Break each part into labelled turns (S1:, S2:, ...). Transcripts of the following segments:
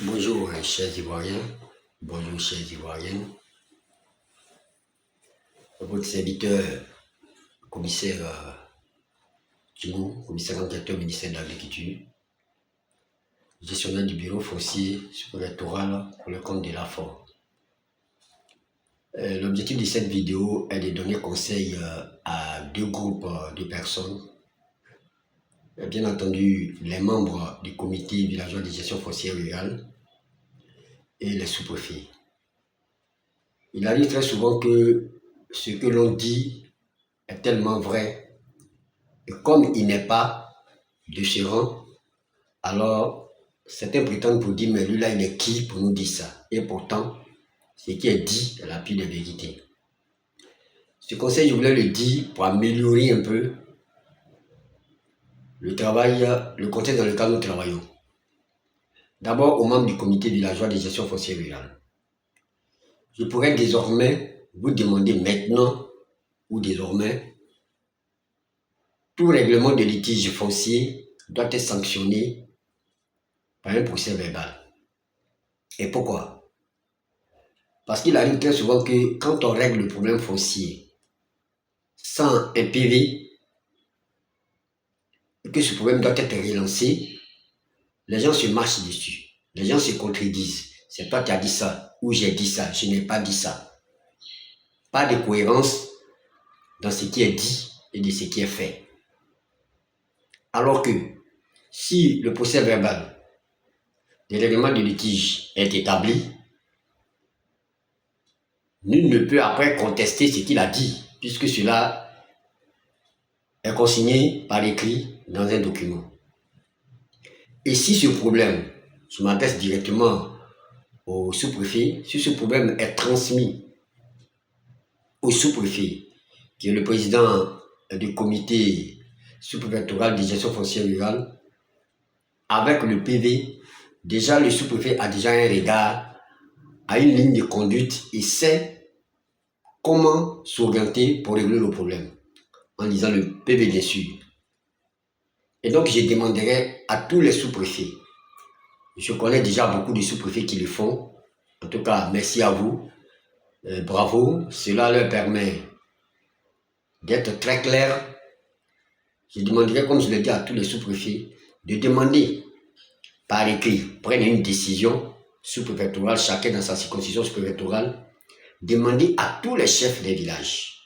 S1: Bonjour chers Ivoiriens, bonjour chers Ivoiriennes. Votre serviteur, commissaire Timou, commissaire enquêteur au ministère de l'Agriculture, gestionnaire du bureau foncier sous-préfectoral pour le compte de l'AFOR. L'objectif de cette vidéo est de donner conseil à deux groupes de personnes. Bien entendu, les membres du comité villageois de gestion foncière rurale et les sous-préfets. Il arrive très souvent que ce que l'on dit est tellement vrai, et comme il n'est pas de ce rang, alors certains prétendent pour dire, mais lui là, il est qui pour nous dire ça? Et pourtant, ce qui est dit est la pure des vérités. Ce conseil, je voulais le dire pour améliorer un peu le travail, le contexte dans lequel nous travaillons. D'abord, aux membres du comité villageois de gestion foncière rurale. Je pourrais désormais vous demander maintenant, ou désormais, tout règlement de litige foncier doit être sanctionné par un procès verbal. Et pourquoi? Parce qu'il arrive très souvent que quand on règle le problème foncier sans un PV, et que ce problème doit être relancé, les gens se marchent dessus. Les gens se contredisent. C'est toi qui as dit ça, ou j'ai dit ça, je n'ai pas dit ça. Pas de cohérence dans ce qui est dit et de ce qui est fait. Alors que si le procès verbal des règlements de litige est établi, nul ne peut après contester ce qu'il a dit, puisque cela est consigné par écrit dans un document. Et si ce problème, je m'adresse directement au sous-préfet, si ce problème est transmis au sous-préfet, qui est le président du comité sous-préfectoral de gestion foncière rurale, avec le PV, déjà le sous-préfet a déjà un regard, a une ligne de conduite et sait comment s'orienter pour régler le problème, en lisant le PV bien sûr. Et donc je demanderai à tous les sous-préfets, je connais déjà beaucoup de sous-préfets qui le font, en tout cas merci à vous, bravo, cela leur permet d'être très clair. Je demanderai, comme je l'ai dit à tous les sous-préfets, de demander par écrit, prendre une décision sous-préfectorale, chacun dans sa circonscription sous-préfectorale, demander à tous les chefs des villages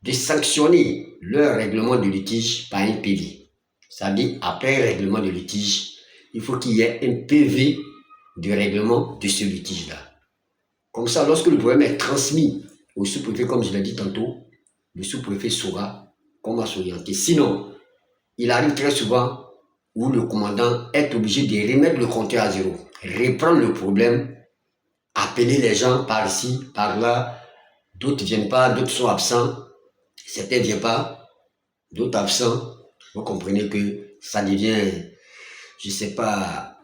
S1: de sanctionner leur règlement de litige par un PV. Ça veut dire, après un règlement de litige, il faut qu'il y ait un PV de règlement de ce litige-là. Comme ça, lorsque le problème est transmis au sous-préfet, comme je l'ai dit tantôt, le sous-préfet saura comment s'orienter. Sinon, il arrive très souvent où le commandant est obligé de remettre le compteur à zéro, reprendre le problème, appeler les gens par ici, par là, d'autres ne viennent pas, d'autres sont absents, certains ne viennent pas, d'autres absents. Vous comprenez que ça devient, je ne sais pas,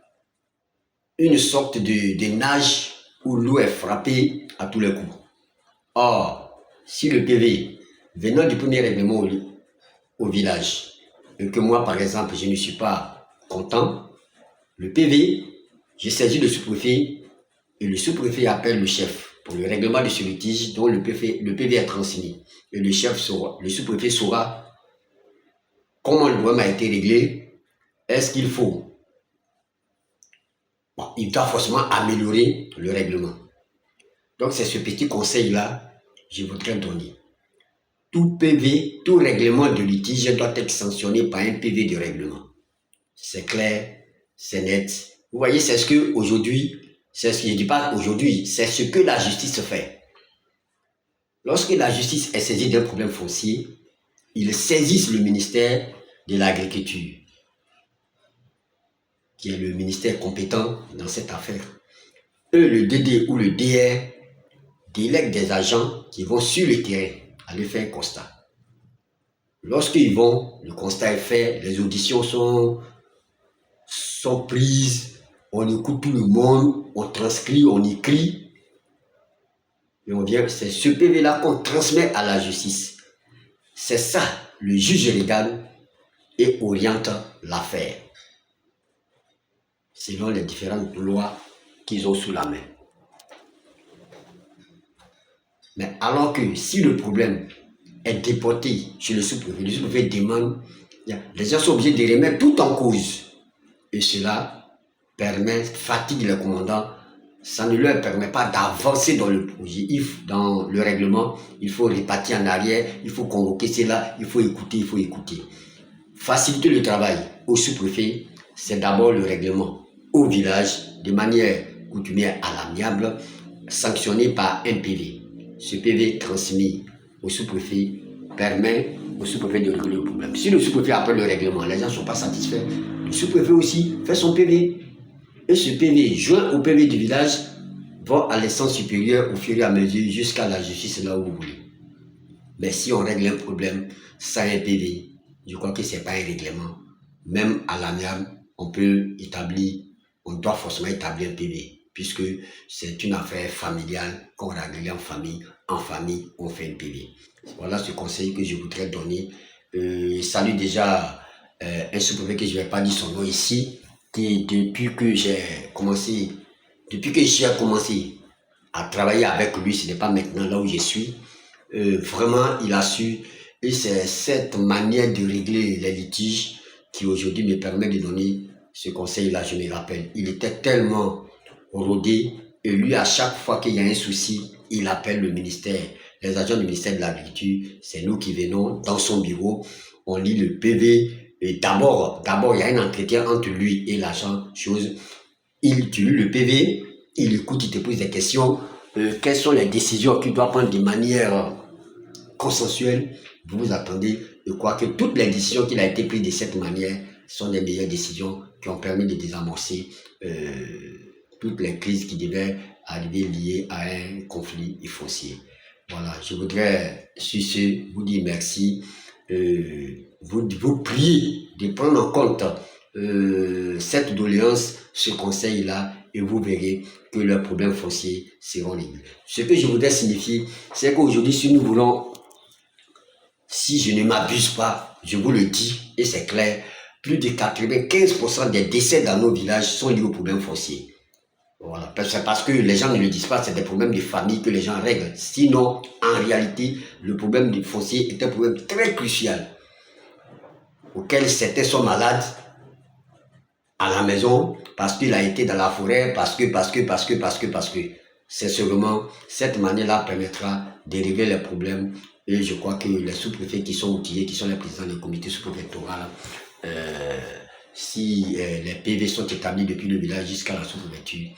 S1: une sorte de nage où l'eau est frappée à tous les coups. Or, si le PV venant du premier règlement au village, et que moi par exemple je ne suis pas content, le PV, je saisis le sous-préfet et le sous-préfet appelle le chef pour le règlement de ce litige dont le PV est transmis. Et le sous-préfet saura comment le problème a été réglé, est-ce qu'il faut. Bon, il doit forcément améliorer le règlement. Donc c'est ce petit conseil-là que je voudrais donner. Tout PV, tout règlement de litige doit être sanctionné par un PV de règlement. C'est clair, c'est net. Vous voyez, c'est ce que aujourd'hui, c'est ce que je dis pas aujourd'hui, c'est ce que la justice fait. Lorsque la justice est saisie d'un problème foncier, ils saisissent le ministère de l'Agriculture, qui est le ministère compétent dans cette affaire. Eux, le DD ou le DR, délèguent des agents qui vont sur le terrain aller faire un constat. Lorsqu'ils vont, le constat est fait, les auditions sont prises, on écoute tout le monde, on transcrit, on écrit, et on vient, c'est ce PV-là qu'on transmet à la justice. C'est ça, le juge légal, et oriente l'affaire. selon les différentes lois qu'ils ont sous la main. Mais alors que si le problème est déporté chez le sous-préfet demande, les gens sont obligés de remettre tout en cause. Et cela fatigue les commandants, ça ne leur permet pas d'avancer dans le projet, dans le règlement. Il faut repartir en arrière, il faut convoquer cela, il faut écouter. Faciliter le travail au sous-préfet, c'est d'abord le règlement au village, de manière coutumière à l'amiable, sanctionné par un PV. Ce PV transmis au sous-préfet permet au sous-préfet de régler le problème. Si le sous-préfet appelle le règlement, les gens ne sont pas satisfaits, le sous-préfet aussi fait son PV. Et ce PV, joint au PV du village, va à l'instance supérieure au fur et à mesure jusqu'à la justice là où vous voulez. Mais si on règle un problème sans un PV, je crois que ce n'est pas un règlement. Même à l'amiable, on doit forcément établir un PV, puisque c'est une affaire familiale qu'on règle en famille, on fait un PV. Voilà ce conseil que je voudrais donner. Salut déjà un sous-préfet que je ne vais pas dire son nom ici, qui depuis que j'ai commencé à travailler avec lui, ce n'est pas maintenant là où je suis, vraiment il a su, et c'est cette manière de régler les litiges qui aujourd'hui me permet de donner ce conseil-là. Je me rappelle, il était tellement rodé, et lui à chaque fois qu'il y a un souci, il appelle le ministère, les agents du ministère de l'Agriculture, c'est nous qui venons dans son bureau, on lit le PV, et d'abord, il y a un entretien entre lui et l'agent, tu lis le PV, il écoute, il te pose des questions, quelles sont les décisions qu'il doit prendre de manière consensuelle. Vous vous attendez, je crois que toutes les décisions qu'il a été prises de cette manière sont les meilleures décisions qui ont permis de désamorcer toutes les crises qui devaient arriver liées à un conflit foncier. Voilà, je voudrais sur ce vous dire merci, vous prier de prendre en compte cette doléance, ce conseil-là, et vous verrez que leurs problèmes fonciers seront réglés. Ce que je voudrais signifier, c'est qu'aujourd'hui, si nous voulons, si je ne m'abuse pas, je vous le dis, et c'est clair, plus de 95% des décès dans nos villages sont liés aux problèmes fonciers. Voilà, c'est parce que les gens ne le disent pas, c'est des problèmes de famille que les gens règlent. Sinon, en réalité, le problème du foncier est un problème très crucial, auquel certains sont malades à la maison, parce qu'il a été dans la forêt, parce que. C'est seulement cette manière-là permettra de régler les problèmes. Et je crois que les sous-préfets qui sont outillés, qui sont les présidents des comités sous-préfectoraux, si les PV sont établis depuis le village jusqu'à la sous-préfecture,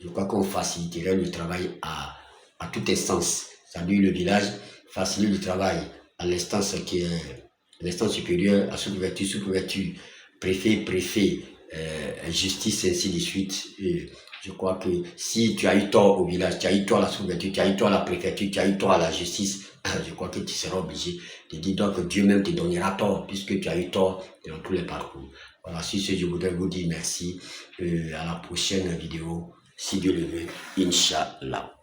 S1: je crois qu'on faciliterait le travail à toute instance. C'est-à-dire le village facilite le travail à l'instance qui est l'instance supérieure, à sous-préfecture, préfet, justice, ainsi de suite. Et je crois que si tu as eu tort au village, tu as eu tort à la sous-préfecture, tu as eu tort à la préfecture, tu as eu tort à la justice, je crois que tu seras obligé de dire donc que Dieu même te donnera tort, puisque tu as eu tort dans tous les parcours. Voilà, sur ce, je voudrais vous dire merci. À la prochaine vidéo, si Dieu le veut, Inch'Allah.